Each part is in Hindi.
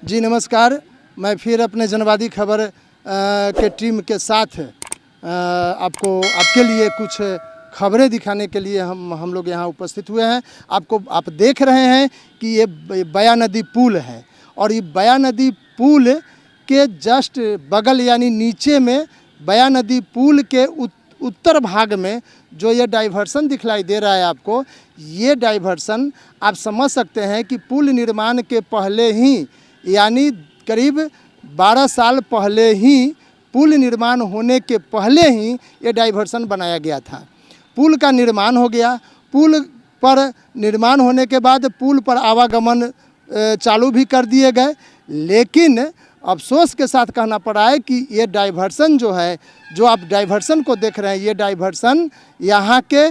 जी नमस्कार। मैं फिर अपने जनवादी खबर के टीम के साथ आपके लिए कुछ खबरें दिखाने के लिए हम लोग यहाँ उपस्थित हुए हैं। आप देख रहे हैं कि ये बया नदी पुल है और ये बया नदी पुल के जस्ट बगल यानी नीचे में बया नदी पुल के उत्तर भाग में जो ये डाइवर्सन दिखलाई दे रहा है आपको, ये डाइवर्सन आप समझ सकते हैं कि पुल निर्माण के पहले ही यानी करीब 12 साल पहले ही पुल निर्माण होने के पहले ही ये डाइवर्सन बनाया गया था। पुल का निर्माण हो गया, पुल पर निर्माण होने के बाद पुल पर आवागमन चालू भी कर दिए गए, लेकिन अफसोस के साथ कहना पड़ा है कि ये डाइवर्सन जो है, जो आप डाइवर्सन को देख रहे हैं, ये डाइवर्सन यहाँ के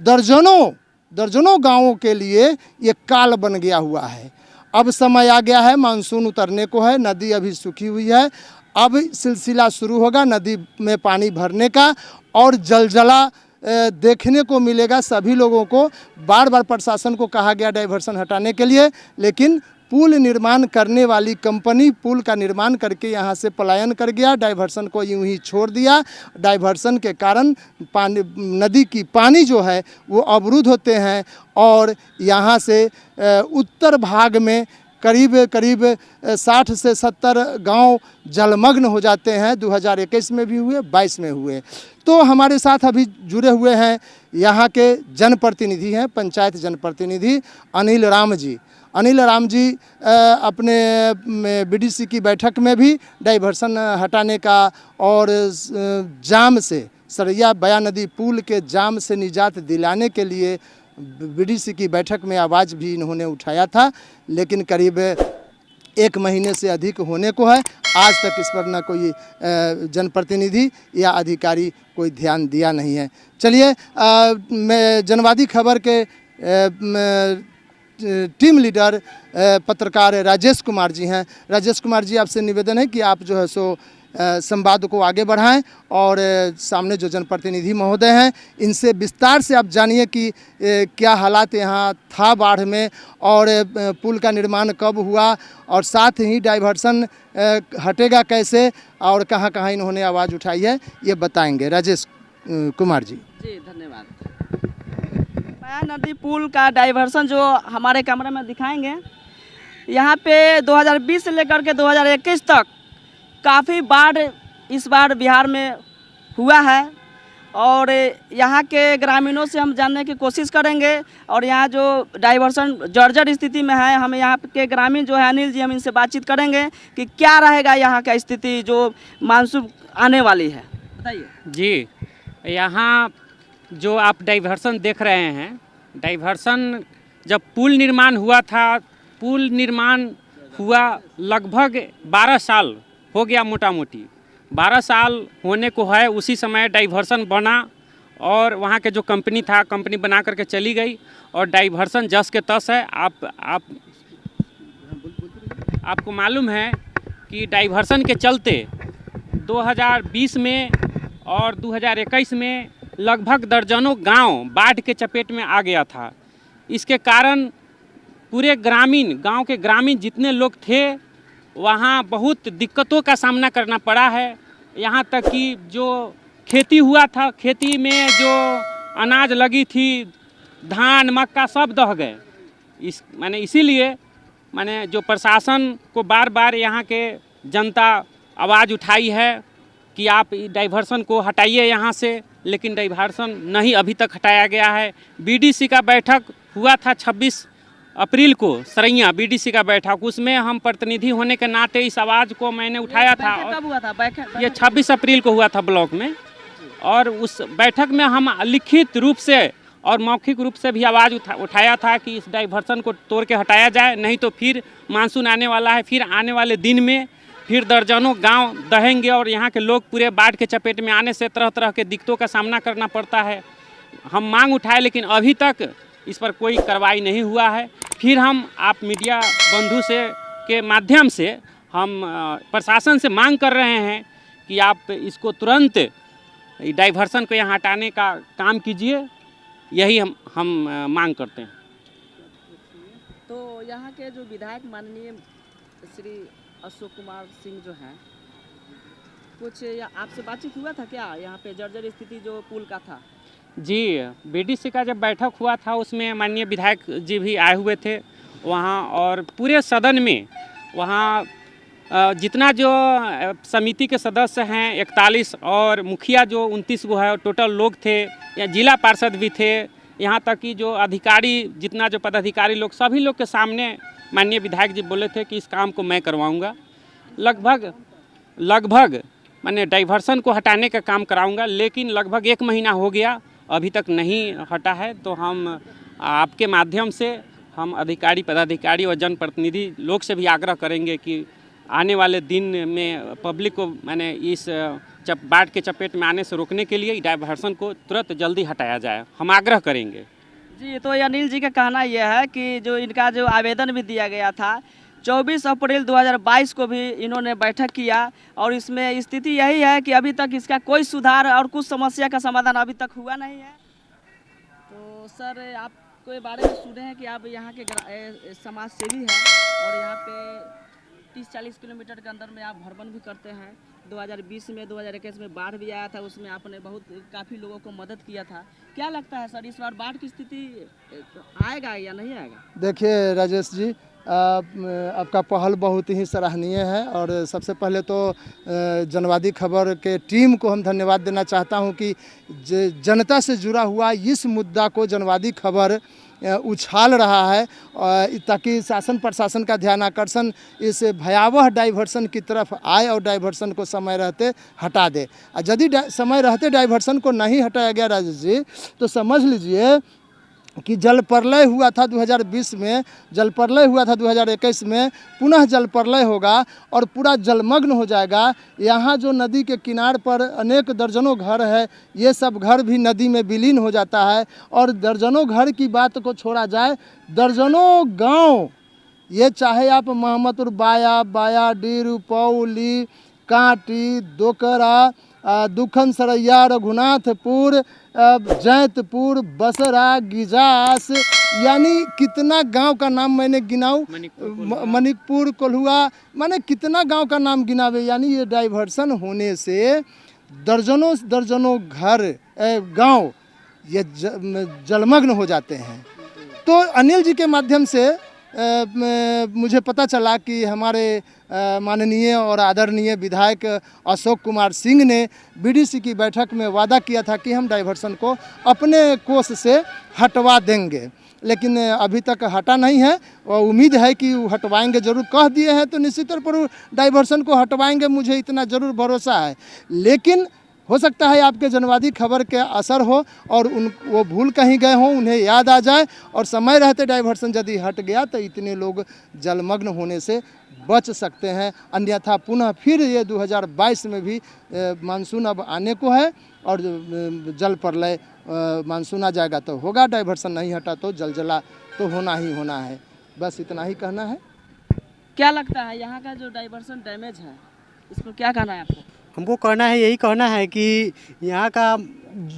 दर्जनों गांवों के लिए ये काल बन गया हुआ है। अब समय आ गया है, मानसून उतरने को है, नदी अभी सूखी हुई है, अब सिलसिला शुरू होगा नदी में पानी भरने का और जलजला देखने को मिलेगा सभी लोगों को। बार बार प्रशासन को कहा गया डाइवर्सन हटाने के लिए, लेकिन पुल निर्माण करने वाली कंपनी पुल का निर्माण करके यहाँ से पलायन कर गया, डाइवर्सन को यूं ही छोड़ दिया। डाइवर्सन के कारण नदी की पानी जो है वो अवरुद्ध होते हैं और यहाँ से उत्तर भाग में करीब 60 से 70 गांव जलमग्न हो जाते हैं। 2021 में भी हुए, 22 में हुए। तो हमारे साथ अभी जुड़े हुए हैं यहाँ के जनप्रतिनिधि हैं, पंचायत जनप्रतिनिधि अनिल राम जी। अनिल राम जी अपने बीडीसी की बैठक में भी डाइवर्सन हटाने का और जाम से सरैया बया नदी पुल के जाम से निजात दिलाने के लिए बीडीसी की बैठक में आवाज़ भी इन्होंने उठाया था, लेकिन करीब 1 महीने से अधिक होने को है, आज तक इस पर न कोई जनप्रतिनिधि या अधिकारी कोई ध्यान दिया नहीं है। चलिए मैं जनवादी खबर के टीम लीडर पत्रकार राजेश कुमार जी हैं। राजेश कुमार जी, आपसे निवेदन है कि आप जो है सो संवाद को आगे बढ़ाएं और सामने जो जनप्रतिनिधि महोदय हैं इनसे विस्तार से आप जानिए कि क्या हालात यहाँ था बाढ़ में और पुल का निर्माण कब हुआ और साथ ही डाइवर्सन हटेगा कैसे और कहाँ कहाँ इन्होंने आवाज़ उठाई है, ये बताएंगे। राजेश कुमार जी। जी धन्यवाद। बया नदी पुल का डाइवर्सन जो हमारे कैमरे में दिखाएंगे, यहाँ पे 2020 से लेकर के 2021 तक काफ़ी बाढ़ इस बार बिहार में हुआ है और यहाँ के ग्रामीणों से हम जानने की कोशिश करेंगे और यहाँ जो डाइवर्सन जर्जर स्थिति में है, हम यहाँ के ग्रामीण जो है अनिल जी, हम इनसे बातचीत करेंगे कि क्या रहेगा यहाँ का स्थिति जो मानसून आने वाली है। बताइए जी। यहाँ जो आप डाइवर्सन देख रहे हैं, डाइवर्सन जब पुल निर्माण हुआ था, पुल निर्माण हुआ लगभग 12 साल हो गया, मोटा मोटी 12 साल होने को है। उसी समय डाइवर्सन बना और वहाँ के जो कंपनी था, कंपनी बना करके चली गई और डाइवर्सन जस के तस है। आपको मालूम है कि डाइवर्सन के चलते 2020 में और 2021 में लगभग दर्जनों गांव बाढ़ के चपेट में आ गया था। इसके कारण पूरे गांव के ग्रामीण जितने लोग थे वहाँ बहुत दिक्कतों का सामना करना पड़ा है। यहाँ तक कि जो खेती हुआ था, खेती में जो अनाज लगी थी, धान मक्का सब दह गए। इसीलिए जो प्रशासन को बार बार यहाँ के जनता आवाज़ उठाई है कि आप डाइवर्सन को हटाइए यहाँ से, लेकिन डाइवर्सन नहीं अभी तक हटाया गया है। बीडीसी का बैठक हुआ था 26 अप्रैल को, सरैया बीडीसी का बैठक, उसमें हम प्रतिनिधि होने के नाते इस आवाज़ को मैंने उठाया था। कब हुआ था? ये 26 अप्रैल को हुआ था ब्लॉक में और उस बैठक में हम लिखित रूप से और मौखिक रूप से भी आवाज़ उठाया था कि इस डाइवर्सन को तोड़ के हटाया जाए, नहीं तो फिर मानसून आने वाला है, फिर आने वाले दिन में फिर दर्जनों गांव दहेंगे और यहाँ के लोग पूरे बाढ़ के चपेट में आने से तरह तरह के दिक्कतों का सामना करना पड़ता है। हम मांग उठाए, लेकिन अभी तक इस पर कोई कार्रवाई नहीं हुआ है। फिर हम आप मीडिया बंधु के माध्यम से हम प्रशासन से मांग कर रहे हैं कि आप इसको तुरंत डाइवर्सन को यहाँ हटाने का काम कीजिए, यही हम मांग करते हैं। तो यहाँ के जो विधायक माननीय श्री अशोक कुमार सिंह जो हैं, कुछ आपसे बातचीत हुआ था क्या यहाँ पे जर्जर स्थिति जो पुल का था? जी, बीडीसी का जब बैठक हुआ था उसमें माननीय विधायक जी भी आए हुए थे वहाँ, और पूरे सदन में वहाँ जितना जो समिति के सदस्य हैं 41 और मुखिया जो 29 गो है, टोटल लोग थे, या जिला पार्षद भी थे, यहाँ तक कि जो अधिकारी जितना जो पदाधिकारी लोग, सभी लोग के सामने माननीय विधायक जी बोले थे कि इस काम को मैं करवाऊँगा। लगभग मैंने डाइवर्सन को हटाने का काम कराऊंगा, लेकिन लगभग 1 महीना हो गया, अभी तक नहीं हटा है। तो हम आपके माध्यम से हम अधिकारी पदाधिकारी और जनप्रतिनिधि लोग से भी आग्रह करेंगे कि आने वाले दिन में पब्लिक को मैंने इस बाढ़ के चपेट में आने से रोकने के लिए डाइवर्सन को तुरंत जल्दी हटाया जाए, हम आग्रह करेंगे। जी, तो अनिल जी का कहना यह है कि जो इनका जो आवेदन भी दिया गया था 24 अप्रैल 2022 को भी इन्होंने बैठक किया, और इसमें स्थिति यही है कि अभी तक इसका कोई सुधार और कुछ समस्या का समाधान अभी तक हुआ नहीं है। तो सर, आपको ये बारे में सुने हैं कि आप यहाँ के समाज सेवी हैं और यहाँ पे 30-40 किलोमीटर के अंदर में आप भ्रमण भी करते हैं। 2020 में 2021 में बाढ़ भी आया था, उसमें आपने काफ़ी लोगों को मदद किया था। क्या लगता है सर, इस बार बाढ़ की स्थिति आएगा या नहीं आएगा? देखिए राजेश जी, आपका पहल बहुत ही सराहनीय है, और सबसे पहले तो जनवादी खबर के टीम को हम धन्यवाद देना चाहता हूं कि जनता से जुड़ा हुआ इस मुद्दा को जनवादी खबर उछाल रहा है, ताकि शासन प्रशासन का ध्यान आकर्षण इस भयावह डाइवर्सन की तरफ आए और डाइवर्सन को समय रहते हटा दे। यदि समय रहते डाइवर्सन को नहीं हटाया गया राजेश जी, तो समझ लीजिए कि जल प्रलय हुआ था 2020 में, जल प्रलय हुआ था 2021 में, पुनः जल प्रलय होगा और पूरा जलमग्न हो जाएगा। यहाँ जो नदी के किनार पर अनेक दर्जनों घर है, ये सब घर भी नदी में विलीन हो जाता है। और दर्जनों घर की बात को छोड़ा जाए, दर्जनों गांव, ये चाहे आप मोहम्मदपुर बाया डीर, पौली, कांटी, दोकरा, दुखन सरैया, रघुनाथपुर, जैतपुर, बसरा, गिजास, यानी कितना गांव का नाम मैंने गिनाऊँ, मणिकपुर, कोल्हुआ, माने कितना गांव का नाम गिनावे। यानी ये डाइवर्सन होने से दर्जनों घर गांव ये जलमग्न हो जाते हैं। तो अनिल जी के माध्यम से मुझे पता चला कि हमारे माननीय और आदरणीय विधायक अशोक कुमार सिंह ने बीडीसी की बैठक में वादा किया था कि हम डाइवर्सन को अपने कोष से हटवा देंगे, लेकिन अभी तक हटा नहीं है। और उम्मीद है कि वो हटवाएंगे, जरूर कह दिए हैं तो निश्चित तौर पर डाइवर्सन को हटवाएंगे, मुझे इतना ज़रूर भरोसा है। लेकिन हो सकता है आपके जनवादी खबर के असर हो और वो भूल कहीं गए हों, उन्हें याद आ जाए, और समय रहते डाइवर्सन यदि हट गया तो इतने लोग जलमग्न होने से बच सकते हैं। अन्यथा पुनः फिर ये 2022 में भी मानसून अब आने को है, और जल प्रलय मानसून आ जाएगा तो होगा, डाइवर्सन नहीं हटा तो जलजला तो होना ही होना है। बस इतना ही कहना है। क्या लगता है यहाँ का जो डाइवर्सन डैमेज है, इस पर क्या कहना है आपको? हमको कहना है, यही कहना है कि यहाँ का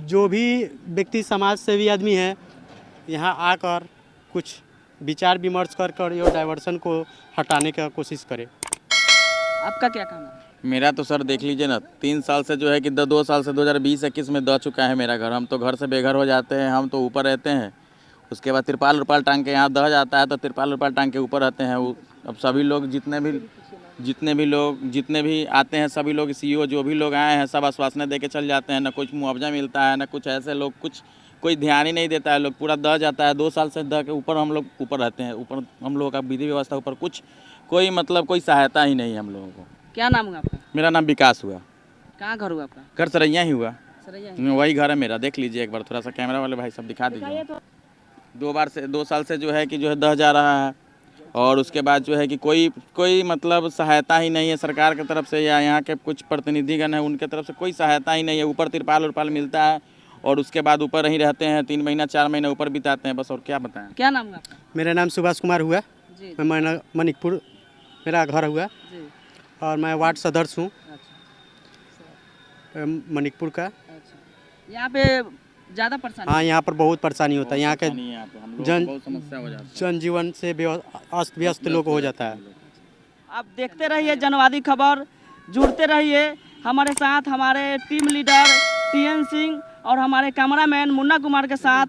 जो भी व्यक्ति समाज सेवी आदमी है, यहाँ आकर कुछ विचार विमर्श कर ये डाइवर्सन को हटाने का कोशिश करे। आपका क्या कहना है? मेरा तो सर देख लीजिए ना, 3 साल से जो है कि 2 साल से 2020-21 में दह चुका है मेरा घर। हम तो घर से बेघर हो जाते हैं, हम तो ऊपर रहते हैं, उसके बाद तिरपाल टांग के यहाँ दह जाता है तो तिरपाल टांग के ऊपर रहते हैं। अब सभी लोग जितने भी आते हैं, सभी लोग सीईओ जो भी लोग आए हैं, सब आश्वासनें दे के चल जाते हैं, ना कुछ मुआवजा मिलता है, ना कुछ ऐसे लोग कोई ध्यान ही नहीं देता है। लोग पूरा दह जाता है। 2 साल से दह के ऊपर हम लोग ऊपर रहते हैं, ऊपर हम लोगों का विधि व्यवस्था ऊपर कोई सहायता ही नहीं है हम लोगों को। क्या नाम हुआ आपका? मेरा नाम विकास हुआ। कहाँ घर हुआ आपका? घर सरैया ही हुआ, सरैया? वही घर है मेरा। देख लीजिए एक बार, थोड़ा सा कैमरा वाले भाई सब दिखा दीजिए। 2 साल से जो है कि जो है दह जा रहा है, और उसके बाद जो है कि कोई मतलब सहायता ही नहीं है सरकार की तरफ से, या यहाँ के कुछ प्रतिनिधिगण हैं उनके तरफ से कोई सहायता ही नहीं है। ऊपर तिरपाल मिलता है और उसके बाद ऊपर ही रहते हैं, 3 महीना 4 महीने ऊपर बिताते हैं, बस। और क्या बताएं। क्या नाम है आपका? मेरा नाम सुभाष कुमार हुआ जी। मैं मणिकपुर मेरा घर हुआ जी। और मैं वार्ड सदस्य हूँ अच्छा। मणिकपुर का। अच्छा, यहाँ पे ज़्यादा परेशानी? हाँ, यहाँ पर बहुत परेशानी होता है। यहाँ के नहीं, यहाँ पे हम लोग जन को बहुत समस्या हो जाती है। जनजीवन से अस्त व्यस्त लोग हो जाता है। आप देखते रहिए जनवादी खबर, जुड़ते रहिए हमारे साथ, हमारे टीम लीडर TN सिंह और हमारे कैमरामैन मुन्ना कुमार के साथ।